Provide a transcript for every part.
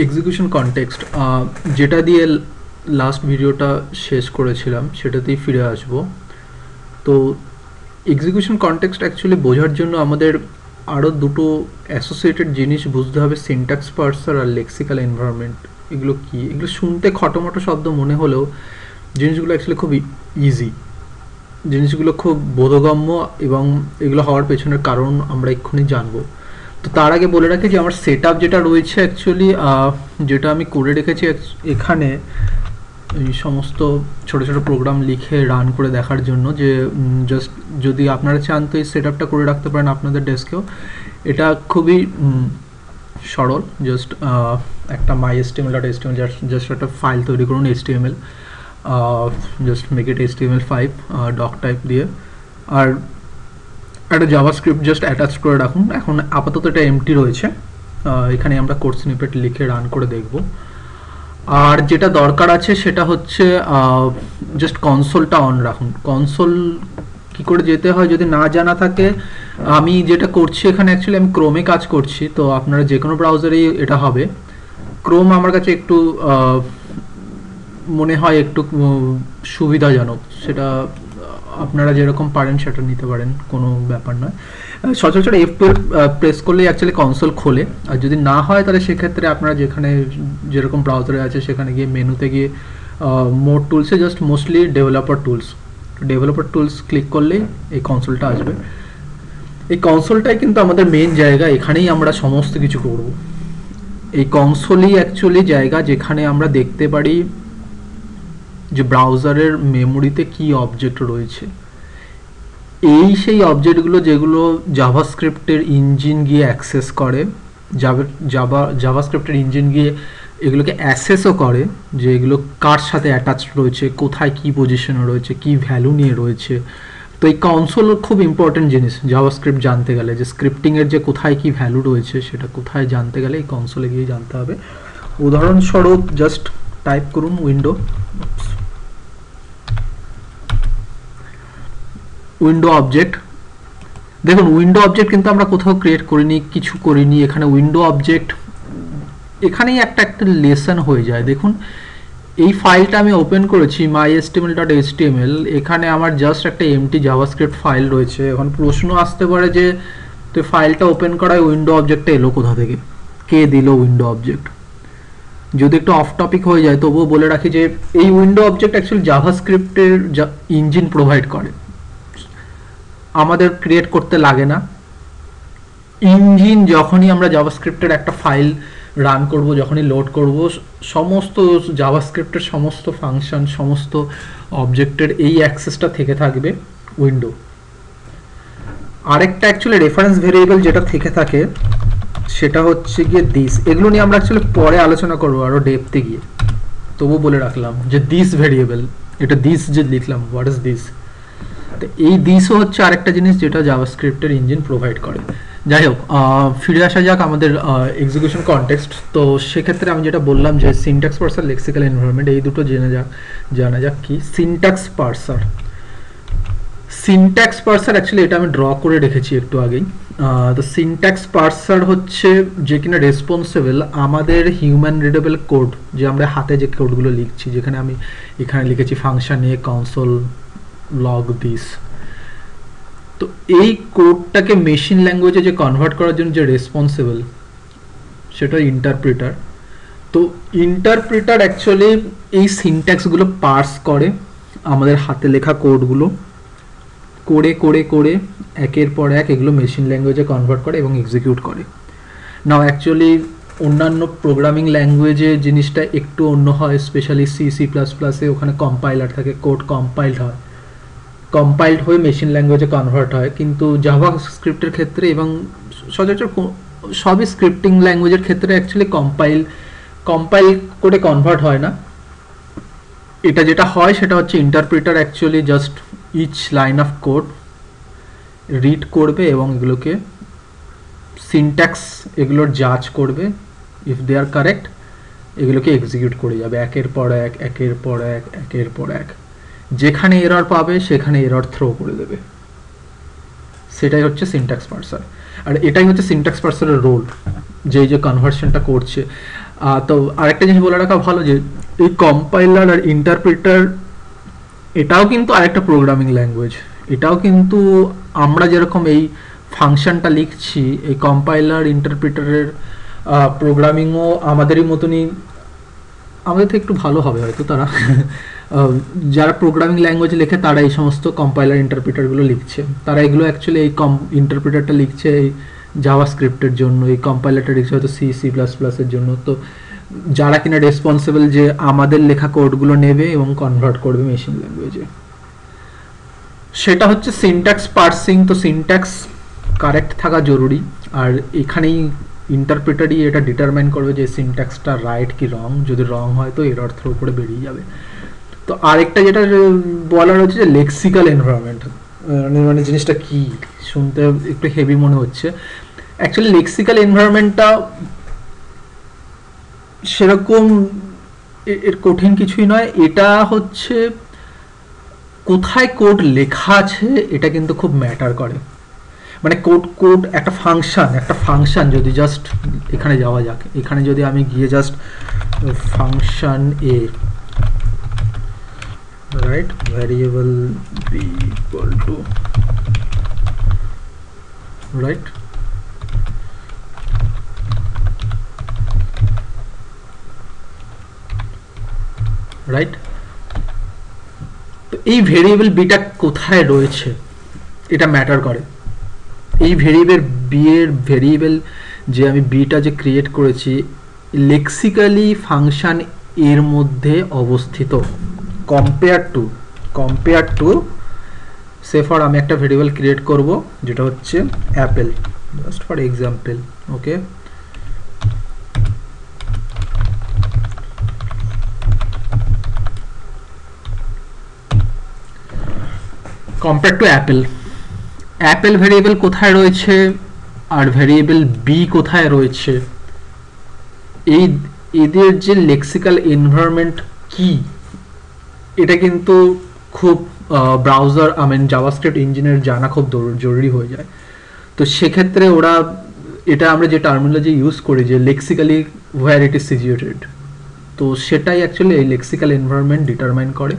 Execution context যেটা দিয়ে last ভিডিওটা শেষ করেছিলাম সেটাতেই ফিরে আসব। তো এক্সিকিউশন কনটেক্সট অ্যাকচুয়ালি বোঝার জন্য আমাদের আরও দুটো অ্যাসোসিয়েটেড জিনিস বুঝতে হবে, সিনট্যাক্স পার্সার আর লেক্সিক্যাল এনভায়রনমেন্ট। এগুলো কি? এগুলো শুনতে খটোমটো শব্দ মনে হলেও জিনিসগুলো অ্যাকচুয়ালি খুব ইজি, জিনিসগুলো খুব বোধগম্য, এবং এগুলো হওয়ার পেছনের কারণ আমরা এক্ষুনি জানবো। তো তার আগে বলে রাখি যে আমার সেট আপ যেটা রয়েছে অ্যাকচুয়ালি যেটা আমি করে রেখেছি এখানে এই সমস্ত ছোটো ছোটো প্রোগ্রাম লিখে রান করে দেখার জন্য, যে জাস্ট যদি আপনারা চান তো এই সেট আপটা করে রাখতে পারেন আপনাদের ডেস্কেও। এটা খুবই সরল, জাস্ট একটা my.html জাস্ট একটা ফাইল তৈরি করুন, HTML, just make it HTML5 doctype দিয়ে, আর একটা জাভাস্ক্রিপ্ট জাস্ট অ্যাটাচ করে রাখুন। এখন আপাতত এটা এমটি রয়েছে, এখানে আমরা কোড স্নিপেট লিখে রান করে দেখব। আর যেটা দরকার আছে সেটা হচ্ছে জাস্ট কনসোলটা অন রাখুন। কনসোল কি করে যেতে হয় যদি না জানা থাকে, আমি যেটা করছি এখানে অ্যাকচুয়ালি আমি ক্রোমে কাজ করছি, তো আপনারা যে কোনো ব্রাউজারেই এটা হবে। ক্রোম আমার কাছে একটু মনে হয় একটু সুবিধাজনক, সেটা আপনারা যেরকম পারেন সেটা নিতে পারেন, কোনো ব্যাপার নয়। সচরাচর F12 প্রেস করলেই অ্যাকচুয়ালি কনসোল খোলে, আর যদি না হয় তাহলে সেক্ষেত্রে আপনারা যেখানে যেরকম ব্রাউজারে আছে সেখানে গিয়ে মেনুতে গিয়ে মোর টুলসে just mostly developer tools click করলেই এই কনসোলটা আসবে। এই কনসোলটাই কিন্তু আমাদের মেইন জায়গা, এখানেই আমরা সমস্ত কিছু করব। এই কনসোলই অ্যাকচুয়ালি জায়গা যেখানে আমরা দেখতে পারি যে ব্রাউজারের মেমোরিতে কি অবজেক্ট রয়েছে। এই সেই অবজেক্টগুলো যেগুলো জাভাস্ক্রিপ্টের ইঞ্জিন গিয়ে অ্যাক্সেস করে, জাভাস্ক্রিপ্টের ইঞ্জিন গিয়ে এগুলোকে অ্যাসেসও করে যে এগুলো কার সাথে অ্যাটাচ রয়েছে, কোথায় কি পজিশনে রয়েছে, কি ভ্যালু নিয়ে রয়েছে। তো এই কনসোল খুব ইম্পর্টেন্ট জিনিস জাভাস্ক্রিপ্ট জানতে গেলে, যে স্ক্রিপ্টিংয়ের যে কোথায় কি ভ্যালু রয়েছে সেটা কোথায় জানতে গেলে এই কনসোলে গিয়ে জানতে হবে। উদাহরণস্বরূপ জাস্ট টাইপ করুন উইন্ডো অবজেক্ট। দেখুন উইন্ডো অবজেক্ট কিন্তু আমরা কোথাও ক্রিয়েট করিনি, কিছু করিনি। এখানে উইন্ডো অবজেক্ট এখানেই একটা লেসন হয়ে যায়। দেখুন এই ফাইলটা আমি ওপেন করেছি my.html, এখানে আমার জাস্ট একটা এমটি জাভাস্ক্রিপ্ট ফাইল রয়েছে। এখন প্রশ্ন আসতে পারে যে তো ফাইলটা ওপেন করায় উইন্ডো অবজেক্টটা এলো কোথা থেকে, কে দিল উইন্ডো অবজেক্ট? যদি একটু অফ টপিক হয়ে যায় তবুও বলে রাখি যে এই উইন্ডো অবজেক্ট অ্যাকচুয়ালি জাভাস্ক্রিপ্টের ইঞ্জিন প্রোভাইড করে, আমাদের ক্রিয়েট করতে লাগে না। ইঞ্জিন যখনই আমরা জাভাস্ক্রিপ্টের একটা ফাইল রান করব, যখনই লোড করব, সমস্ত জাভাস্ক্রিপ্টের সমস্ত ফাংশন, সমস্ত অবজেক্টের এই অ্যাক্সেসটা থেকে থাকবে উইন্ডো। আরেকটা অ্যাকচুয়ালি রেফারেন্স ভেরিয়েবল যেটা থেকে থাকে সেটা হচ্ছে গিয়ে দিস। এগুলো নিয়ে আমরা অ্যাকচুয়ালি পরে আলোচনা করবো আরও ডেপথে গিয়ে, তবু বলে রাখলাম যে দিস ভেরিয়েবল, এটা দিস যে লিখলাম, হোয়াট ইজ দিস? তো এই দিসও হচ্ছে আরেকটা জিনিস যেটা জাভাস্ক্রিপ্টের ইঞ্জিন প্রোভাইড করে। যাই হোক, ফিরে আসা যাক আমাদের এক্সিকিউশন কনটেক্সট। তো সেক্ষেত্রে আমি যেটা বললাম যে সিনট্যাক্স পার্সার, লেক্সিক্যাল এনভায়রনমেন্ট, এই দুটো জানা যাক কি। সিনট্যাক্স পার্সার অ্যাকচুয়ালি এটা আমি ড্র করে রেখেছি একটু আগেই। তো সিনট্যাক্স পার্সার হচ্ছে যে কিনা রেসপন্সিবল আমাদের হিউম্যান রিডেবল কোড, যে আমরা হাতে যে কোডগুলো লিখছি, যেখানে আমি এখানে লিখেছি function A console log this. তো এই কোডটাকে মেশিন ল্যাঙ্গুয়েজে যে কনভার্ট করার জন্য যে রেসপন্সিবল সেটা ইন্টারপ্রিটার। তো ইন্টারপ্রিটার অ্যাকচুয়ালি এই সিনট্যাক্সগুলো পার্স করে আমাদের হাতে লেখা কোডগুলো, করে একের পর এক এগুলো মেশিন ল্যাঙ্গুয়েজে কনভার্ট করে এবং এক্সিকিউট করে। নাও অ্যাকচুয়ালি অন্যান্য প্রোগ্রামিং ল্যাঙ্গুয়েজে জিনিসটা একটু অন্য হয়, স্পেশালি C++-এ ওখানে কম্পাইলার থাকে, কোড কম্পাইলড হয়ে মেশিন ল্যাঙ্গুয়েজে কনভার্ট হয়। কিন্তু জাভাস্ক্রিপ্টের ক্ষেত্রে এবং সচরাচর সবই স্ক্রিপ্টিং ল্যাঙ্গুয়েজের ক্ষেত্রে অ্যাকচুয়ালি কম্পাইল করে কনভার্ট হয় না। এটা যেটা হয় সেটা হচ্ছে interpreter actually just each line of code read করবে এবং এগুলোকে সিনট্যাক্স এগুলোর জাজ করবে, ইফ দে আর কারেক্ট এগুলোকে এক্সিকিউট করে যাবে একের পর এক। যেখানে এরর পাবে সেখানে এরর থ্রো করে দেবে। সেটাই হচ্ছে সিনট্যাক্স পার্সার। আর এটাই হচ্ছে সিনট্যাক্স পার্সারের রোল, যে কনভার্সনটা করছে। তো আরেকটা জিনিস বলে রাখা ভালো যে এই কম্পাইলার আর ইন্টারপ্রিটার এটাও কিন্তু আরেকটা প্রোগ্রামিং ল্যাঙ্গুয়েজ। এটাও কিন্তু আমরা যেরকম এই ফাংশনটা লিখছি, এই কম্পাইলার ইন্টারপ্রিটারের প্রোগ্রামিংও আমাদেরই মতনই, আমাদের থেকে একটু ভালো হবে হয়তো তারা। যারা প্রোগ্রামিং ল্যাঙ্গুয়েজ লেখে তারা এই সমস্ত কম্পাইলার ইন্টারপ্রিটারগুলো লিখছে। তারা এগুলো অ্যাকচুয়ালি এই ইন্টারপ্রিটারটা লিখছে এই জাভাস্ক্রিপ্টের জন্য, এই কম্পাইলারটা লিখছে হয়তো সি++এর জন্য। তো যারা কিনা রেসপন্সিবল যে আমাদের লেখা কোডগুলো নেবে এবং কনভার্ট করবে মেশিন ল্যাঙ্গুয়েজে, সেটা হচ্ছে সিনট্যাক্স পার্সিং। তো সিনট্যাক্স কারেক্ট থাকা জরুরি, আর এখানেই ইন্টারপ্রিটারই এটা ডিটারমাইন করবে যে সিনট্যাক্সটা রাইট কি রং। যদি রং হয় তো এরর থ্রো করে বেরিয়ে যাবে। তো আরেকটা যেটা বলার হচ্ছে যে লেক্সিক্যাল এনভায়রনমেন্ট, মানে জিনিসটা কি শুনতে একটু হেভি মনে হচ্ছে। অ্যাকচুয়ালি লেক্সিক্যাল এনভায়রনমেন্টটা সেরকম এর কঠিন কিছুই নয়। এটা হচ্ছে কোথায় কোড লেখা আছে এটা কিন্তু খুব ম্যাটার করে। মানে কোড একটা ফাংশন যদি জাস্ট এখানে যাওয়া যাক, এখানে যদি আমি গিয়ে just function A right variable B equal to right right তো এই ভেরিয়েবল বিটা কোথায় রয়েছে এটা ম্যাটার করে। এই ভেরিয়েবল যে আমি বিটা যে ক্রিয়েট করেছি লেক্সিক্যালি ফাংশন এর মধ্যে অবস্থিত, কম্পেয়ার টু সে ফর আমি একটা ভেরিয়েবল ক্রিয়েট করব যেটা হচ্ছে Apple, just for example. Okay, compare to Apple variable কোথায় রয়েছে আর ভেরিয়েবল বি কোথায় রয়েছে, এই এদের যে লেক্সিক্যাল এনভায়রনমেন্ট কি, এটা কিন্তু খুব ব্রাউজার জাভাস্ক্রিপ্ট ইঞ্জিনের জানা খুব জরুরি হয়ে যায়। তো সেক্ষেত্রে ওরা এটা আমরা যে টার্মিনোলজি ইউজ করি যে লেক্সিক্যালি হোয়ার ইট ইজ সিচুয়েটেড, তো সেটাই অ্যাকচুয়ালি এই লেক্সিক্যাল এনভায়রনমেন্ট ডিটারমাইন করে।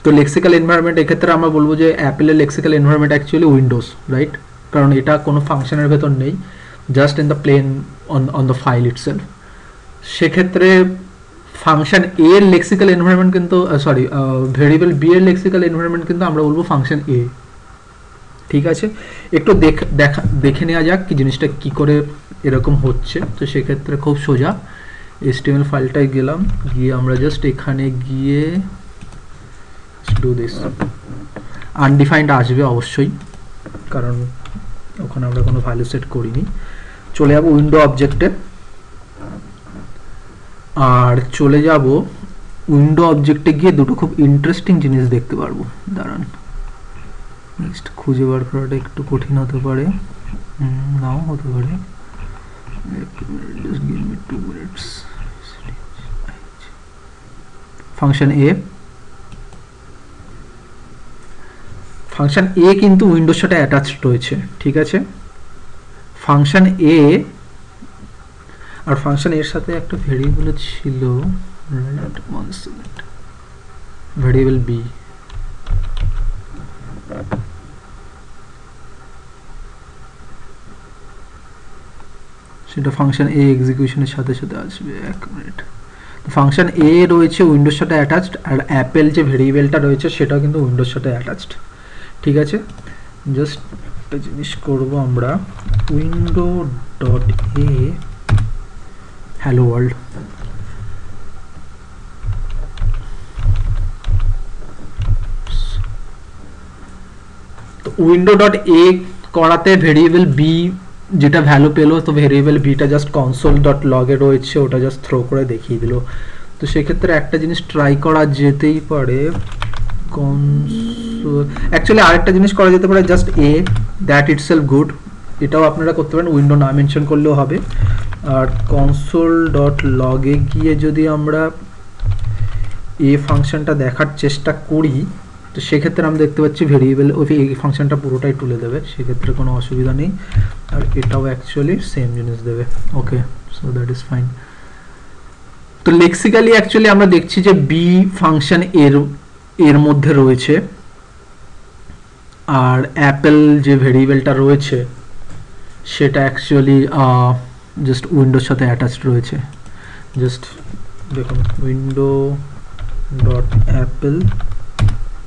তো লেক্সিক্যাল এনভায়রনমেন্ট এক্ষেত্রে আমরা বলবো যে অ্যাপেলের lexical environment actually windows, right? কারণ এটা কোনো ফাংশনের ভেতর নেই, just in the plane on the file itself. সেক্ষেত্রে ফাংশন এ এর লেক্সিক্যাল এনভায়রনমেন্ট কিন্তু ভেরিয়েবল বি এর লেক্সিক্যাল এনভায়রনমেন্ট কিন্তু আমরা বলবো ফাংশন এ। ঠিক আছে, একটু দেখে নেওয়া যাক কি জিনিসটা কি করে এরকম হচ্ছে। তো সেক্ষেত্রে খুব সোজা HTML ফাইলটায় গেলাম, গিয়ে আমরা জাস্ট এখানে গিয়ে ডু দিস, আনডিফাইন্ড আসবে অবশ্যই কারণ ওখানে আমরা কোনো ভ্যালু সেট করিনি। চলে যাব উইন্ডো অবজেক্টে, আর চলে যাব উইন্ডো অবজেক্টে গিয়ে দুটো খুব ইন্টারেস্টিং জিনিস দেখতে পারবো। দাঁড়ান, নেক্সট খুঁজে বার করাটা একটু কঠিন হতে পারে, নাও হতে পারে। ফাংশন এ কিন্তু উইন্ডোর সাথে অ্যাটাচড রয়েছে, ঠিক আছে? ফাংশন এ আর ফাংশন এর সাথে একটা ভেরিয়েবল ছিল, right? One second, variable B. সেটা ফাংশন এ এক্সিকিউশনের সাথে সাথে আসবে, এক মিনিট। ফাংশন এ রয়েছে উইন্ডোর সাথে অ্যাটাচড, আর অ্যাপেল যে ভেরিয়েবলটা রয়েছে সেটাও কিন্তু উইন্ডোর সাথে অ্যাটাচড, ঠিক আছে? জাস্ট একটা জিনিস করব আমরা, window dot A hello world. তো উইন্ডো ডট এ করাতে ভেরিয়েবল বি যেটা ভ্যালু পেলো, তো variable beta just console dot লগে রয়েছে, ওটা জাস্ট থ্রো করে দেখিয়ে দিল। তো সেক্ষেত্রে একটা জিনিস ট্রাই করা যেতেই পারে, অ্যাকচুয়ালি আরেকটা জিনিস করা যেতে পারে, just a, that itself good. এটাও আপনারা করতে পারেন, উইন্ডো না মেনশন করলেও হবে। আর কনসোল ডট লগে গিয়ে যদি আমরা এ ফাংশনটা দেখার চেষ্টা করি, তো সেক্ষেত্রে আমরা দেখতে পাচ্ছি ভেরিয়েবল এই ফাংশনটা পুরোটাই তুলে দেবে, সেক্ষেত্রে কোনো অসুবিধা নেই। আর এটাও অ্যাকচুয়ালি সেম জিনিস দেবে। ওকে, সো দ্যাট ইজ ফাইন। তো লেক্সিক্যালি অ্যাকচুয়ালি আমরা দেখছি যে বি ফাংশন এর মধ্যে রয়েছে, আর অ্যাপেল যে ভেরিয়েবলটা রয়েছে সেটা অ্যাকচুয়ালি জাস্ট উইন্ডোর সাথে অ্যাটাচড রয়েছে। জাস্ট দেখুন window dot apple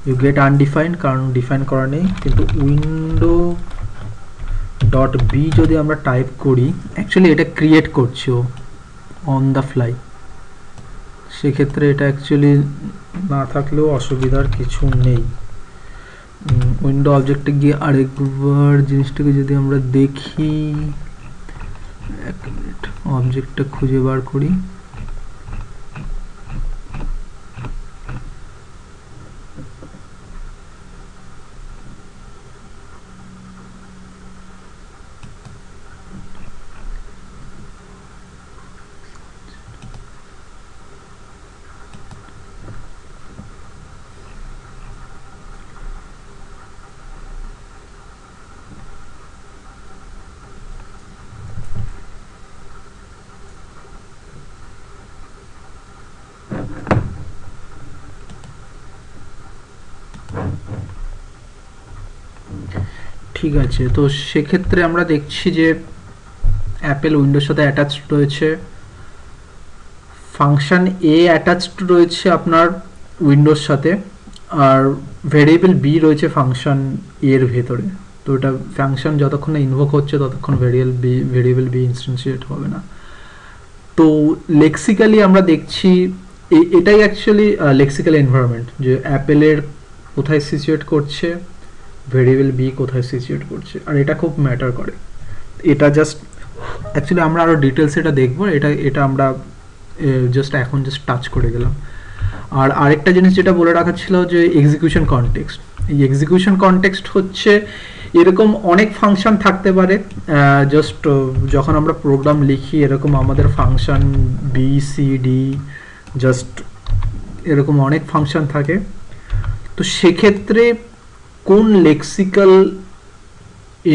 you get undefined, কারণ ডিফাইন করা নেই, কিন্তু উইন্ডো ডট বি যদি আমরা টাইপ করি অ্যাকচুয়ালি এটা ক্রিয়েট করছে অন দ্য ফ্লাই, সেক্ষেত্রে এটা অ্যাকচুয়ালি না থাকলেও অসুবিধার কিছু নেই। উইন্ডো অবজেক্টে গিয়ে আরেকবার জিনিসটাকে যদি আমরা দেখি, এক মিনিট অবজেক্টটা খুঁজে বার করি। ঠিক আছে, তো সেক্ষেত্রে আমরা দেখছি যে অ্যাপেল উইন্ডোর সাথে অ্যাটাচড রয়েছে, ফাংশন এ অ্যাটাচড রয়েছে আপনার উইন্ডোর সাথে, আর ভেরিয়েবল বি রয়েছে ফাংশন এর ভেতরে। তো এটা ফাংশন যতক্ষণ না ইনভোক হচ্ছে ততক্ষণ ভেরিয়েবল বি ইনস্ট্যান্সিয়েট হবে না। তো লেক্সিক্যালি আমরা দেখছি এটাই অ্যাকচুয়ালি লেক্সিক্যাল এনভায়রনমেন্ট, যে অ্যাপেলের কোথায় সিচুয়েট করছে, ভেরিয়েবল বি কোথায় সিচুয়েট করছে, আর এটা খুব ম্যাটার করে। এটা জাস্ট অ্যাকচুয়ালি আমরা আরও ডিটেলস এটা দেখবো, এটা আমরা জাস্ট এখন জাস্ট টাচ করে গেলাম। আর আরেকটা জিনিস যেটা বলে রাখা ছিল যে এক্সিকিউশন কনটেক্সট, এই এক্সিকিউশন কনটেক্সট হচ্ছে এরকম অনেক ফাংশন থাকতে পারে, জাস্ট যখন আমরা প্রোগ্রাম লিখি এরকম আমাদের function B C D just এরকম অনেক ফাংশন থাকে। তো সেক্ষেত্রে কোন লেক্সিক্যাল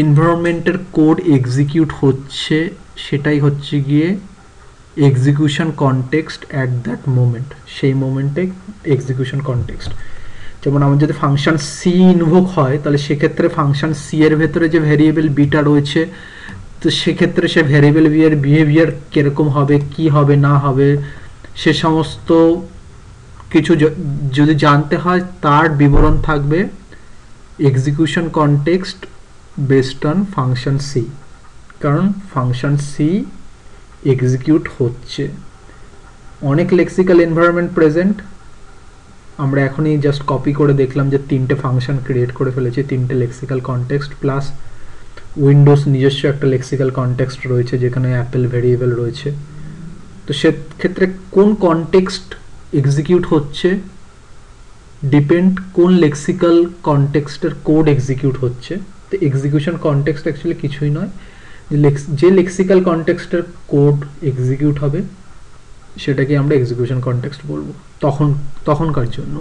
এনভায়রনমেন্টের কোড এক্সিকিউট হচ্ছে সেটাই হচ্ছে গিয়ে execution context at that moment, সেই মোমেন্টে এক্সিকিউশন কনটেক্সট। যেমন আমার যদি ফাংশন সি ইনভোক হয় তাহলে সেক্ষেত্রে ফাংশন সি এর ভেতরে যে ভেরিয়েবল বিটা রয়েছে, তো সেক্ষেত্রে সে ভেরিয়েবল বি এর বিহেভিয়ার কীরকম হবে, কি হবে না হবে, সে সমস্ত কিছু যদি জানতে হয় তার বিবরণ থাকবে execution context based on function C, কারণ ফাংশন সি এক্সিকিউট হচ্ছে। অনেক লেক্সিক্যাল এনভায়রনমেন্ট প্রেজেন্ট, আমরা এখনই জাস্ট কপি করে দেখলাম যে 3টে ফাংশন ক্রিয়েট করে ফেলেছি, 3টে লেক্সিক্যাল কনটেক্সট প্লাস উইন্ডোজ নিজস্ব একটা লেক্সিক্যাল কনটেক্সট রয়েছে যেখানে অ্যাপেল ভেরিয়েবল রয়েছে। তো সেক্ষেত্রে কোন কনটেক্সট এক্সিকিউট হচ্ছে ডিপেন্ড কোন লেক্সিক্যাল কনটেক্সটের কোড এক্সিকিউট হচ্ছে। তো এক্সিকিউশন কনটেক্সট অ্যাকচুয়ালি কিছুই নয়, যে লেক্সিক্যাল কনটেক্সটের কোড এক্সিকিউট হবে সেটাকে আমরা এক্সিকিউশন কনটেক্সট বলবো তখনকার জন্য।